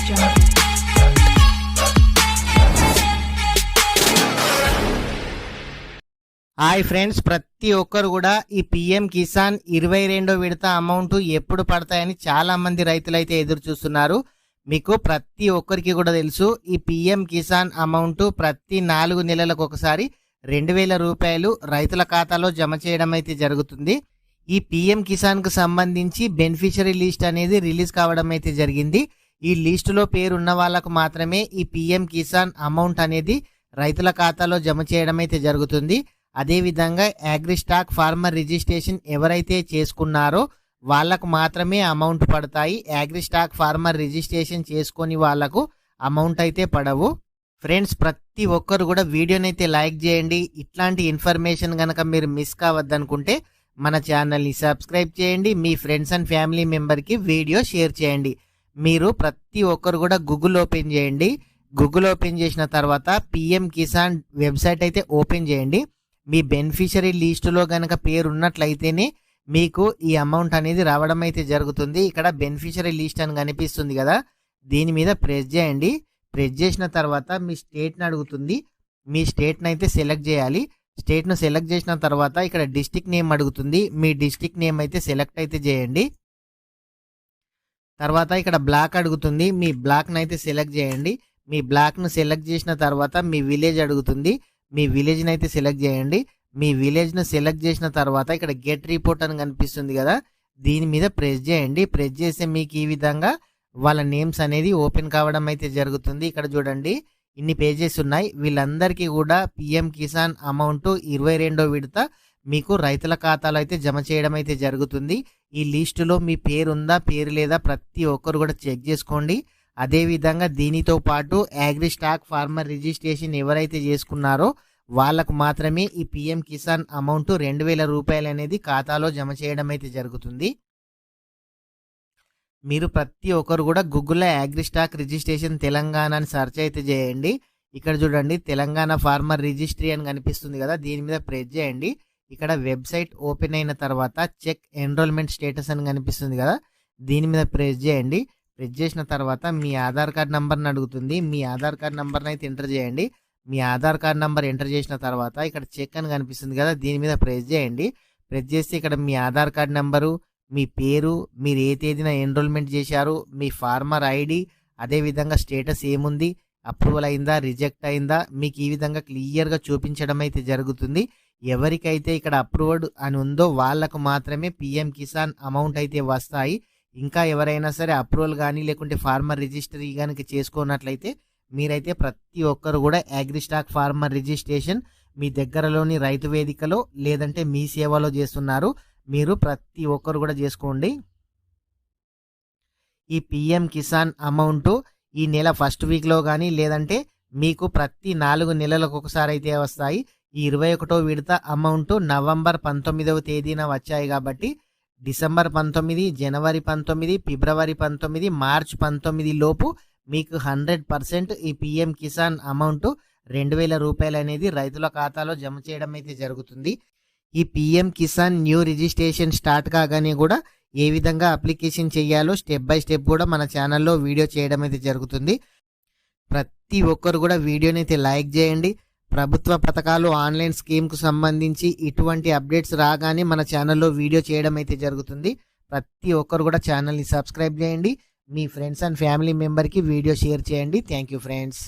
jungle. Hi friends, ప్రతి ఒక్కరు కూడా ఈ పిఎం కిసాన్ 22వ విడత అమౌంట్ ఎప్పుడు పడతాయని చాలా మంది రైతులైతే ఎదురు చూస్తున్నారు. మీకు ప్రతి ఒక్కరికి కూడా తెలుసు, ఈ పిఎం కిసాన్ అమౌంట్ ప్రతి 4 నెలలకు ఒకసారి 2000 రూపాయలు రైతుల ఖాతాలో జమ చేయడం అయితే జరుగుతుంది. ఈ పిఎం కిసాన్ కు సంబంధించి బెనిఫిషరీ లిస్ట్ అనేది రిలీజ్ కావడం అయితే జరిగింది. ఈ లిస్టులో పేరున్న వాళ్ళకు మాత్రమే ఈ పిఎం కిసాన్ అమౌంట్ అనేది రైతుల ఖాతాలో జమ చేయడం అయితే జరుగుతుంది. అదేవిధంగా అగ్రి స్టాక్ ఫార్మర్ రిజిస్ట్రేషన్ ఎవరైతే చేసుకున్నారో వాళ్ళకు మాత్రమే అమౌంట్ పడతాయి. అగ్రి స్టాక్ ఫార్మర్ రిజిస్ట్రేషన్ చేసుకొని వాళ్ళకు అమౌంట్ అయితే పడవు. ఫ్రెండ్స్, ప్రతి ఒక్కరు కూడా వీడియోని అయితే లైక్ చేయండి. ఇట్లాంటి ఇన్ఫర్మేషన్ కనుక మీరు మిస్ కావద్దనుకుంటే మన ఛానల్ని సబ్స్క్రైబ్ చేయండి. మీ ఫ్రెండ్స్ అండ్ ఫ్యామిలీ మెంబర్కి వీడియో షేర్ చేయండి. మీరు ప్రతి ఒక్కరు కూడా గూగుల్ ఓపెన్ చేయండి. గూగుల్ ఓపెన్ చేసిన తర్వాత పిఎం కిసాన్ వెబ్సైట్ అయితే ఓపెన్ చేయండి. మీ బెనిఫిషరీ లిస్టులో కనుక పేరు ఉన్నట్లయితేనే మీకు ఈ అమౌంట్ అనేది రావడం అయితే జరుగుతుంది. ఇక్కడ బెనిఫిషరీ లిస్ట్ అని కనిపిస్తుంది కదా, దీని మీద ప్రెస్ చేయండి. ప్రెస్ చేసిన తర్వాత మీ స్టేట్ని అడుగుతుంది. మీ స్టేట్ని అయితే సెలెక్ట్ చేయాలి. స్టేట్ను సెలెక్ట్ చేసిన తర్వాత ఇక్కడ డిస్టిక్ నేమ్ అడుగుతుంది. మీ డిస్టిక్ నేమ్ అయితే సెలెక్ట్ అయితే చేయండి. తర్వాత ఇక్కడ బ్లాక్ అడుగుతుంది. మీ బ్లాక్ను అయితే సెలెక్ట్ చేయండి. మీ బ్లాక్ను సెలెక్ట్ చేసిన తర్వాత మీ విలేజ్ అడుగుతుంది. మీ విలేజ్ని అయితే సెలెక్ట్ చేయండి. మీ విలేజ్ను సెలెక్ట్ చేసిన తర్వాత ఇక్కడ గెట్ రిపోర్ట్ అని కనిపిస్తుంది కదా, దీని మీద ప్రెస్ చేయండి. ప్రెస్ చేస్తే మీకు ఈ విధంగా వాళ్ళ నేమ్స్ అనేది ఓపెన్ కావడం అయితే జరుగుతుంది. ఇక్కడ చూడండి, ఇన్ని పేజెస్ ఉన్నాయి. వీళ్ళందరికీ కూడా పిఎం కిసాన్ అమౌంట్ 22వ విడత మీకు రైతుల ఖాతాలో అయితే జమ చేయడం అయితే జరుగుతుంది. ఈ లిస్టులో మీ పేరు ఉందా, పేరు లేదా, ప్రతి ఒక్కరు కూడా చెక్ చేసుకోండి. అదేవిధంగా దీనితో పాటు అగ్రి స్టాక్ ఫార్మర్ రిజిస్ట్రేషన్ ఎవరైతే చేసుకున్నారో వాళ్ళకు మాత్రమే ఈ పిఎం కిసాన్ అమౌంట్ 2000 రూపాయలు అనేది ఖాతాలో జమ చేయడం అయితే జరుగుతుంది. మీరు ప్రతి ఒక్కరు కూడా గూగుల్లో అగ్రి స్టాక్ రిజిస్ట్రేషన్ తెలంగాణ అని సెర్చ్ అయితే చేయండి. ఇక్కడ చూడండి, తెలంగాణ ఫార్మర్ రిజిస్ట్రీ అని కనిపిస్తుంది కదా, దీని మీద ప్రెస్ చేయండి. ఇక్కడ వెబ్సైట్ ఓపెన్ అయిన తర్వాత చెక్ ఎన్రోల్మెంట్ స్టేటస్ అని కనిపిస్తుంది కదా, దీని మీద ప్రెస్ చేయండి. ప్రెస్ చేసిన తర్వాత మీ ఆధార్ కార్డ్ నంబర్ని అడుగుతుంది. మీ ఆధార్ కార్డ్ నంబర్ని అయితే ఎంటర్ చేయండి. మీ ఆధార్ కార్డ్ నంబర్ ఎంటర్ చేసిన తర్వాత ఇక్కడ చెక్ అని కనిపిస్తుంది కదా, దీని మీద ప్రెస్ చేయండి. ప్రెస్ చేస్తే ఇక్కడ మీ ఆధార్ కార్డ్ నంబరు, మీ పేరు, మీరు ఏ తేదీన ఎన్రోల్మెంట్ చేశారు, మీ ఫార్మర్ ఐడి, అదేవిధంగా స్టేటస్ ఏముంది, అప్రూవల్ అయిందా, రిజెక్ట్ అయిందా, మీకు ఈ విధంగా క్లియర్గా చూపించడం అయితే జరుగుతుంది. ఎవరికైతే ఇక్కడ అప్రూవ్డ్ అని ఉందో వాళ్ళకు మాత్రమే పిఎం కిసాన్ అమౌంట్ అయితే వస్తాయి. ఇంకా ఎవరైనా సరే అప్రూవల్ కానీ లేకుంటే ఫార్మర్ రిజిస్ట్రీ కనుక చేసుకున్నట్లయితే మీరైతే ప్రతి ఒక్కరు కూడా అగ్రి స్టాక్ ఫార్మర్ రిజిస్ట్రేషన్ మీ దగ్గరలోని రైతు వేదికలో లేదంటే మీ సేవలో చేస్తున్నారు. మీరు ప్రతి ఒక్కరు కూడా చేసుకోండి. ఈ పిఎం కిసాన్ అమౌంట్ ఈ నెల ఫస్ట్ వీక్లో కానీ లేదంటే మీకు ప్రతి 4 నెలలకు ఒకసారి అయితే వస్తాయి. ఈ 21వ విడత అమౌంట్ నవంబర్ 19వ తేదీన వచ్చాయి కాబట్టి డిసెంబర్ 19, జనవరి 19, ఫిబ్రవరి 19, మార్చ్ 19 లోపు మీకు 100% ఈ పిఎం కిసాన్ అమౌంట్ 2000 రూపాయలు అనేది రైతుల ఖాతాలో జమ చేయడం అయితే జరుగుతుంది. ఈ PM Kisan new registration start కాగానే కూడా ఏ విధంగా అప్లికేషన్ చేయాలో స్టెప్ బై స్టెప్ కూడా మన ఛానల్లో వీడియో చేయడం అయితే జరుగుతుంది. ప్రతి ఒక్కరు కూడా వీడియోని అయితే లైక్ చేయండి. ప్రభుత్వ పథకాలు ఆన్లైన్ స్కీమ్కు సంబంధించి ఇటువంటి అప్డేట్స్ రాగానే మన ఛానల్లో వీడియో చేయడం అయితే జరుగుతుంది. ప్రతి ఒక్కరు కూడా ఛానల్ని సబ్స్క్రైబ్ చేయండి. మీ ఫ్రెండ్స్ అండ్ ఫ్యామిలీ మెంబర్కి వీడియో షేర్ చేయండి. Thank you friends.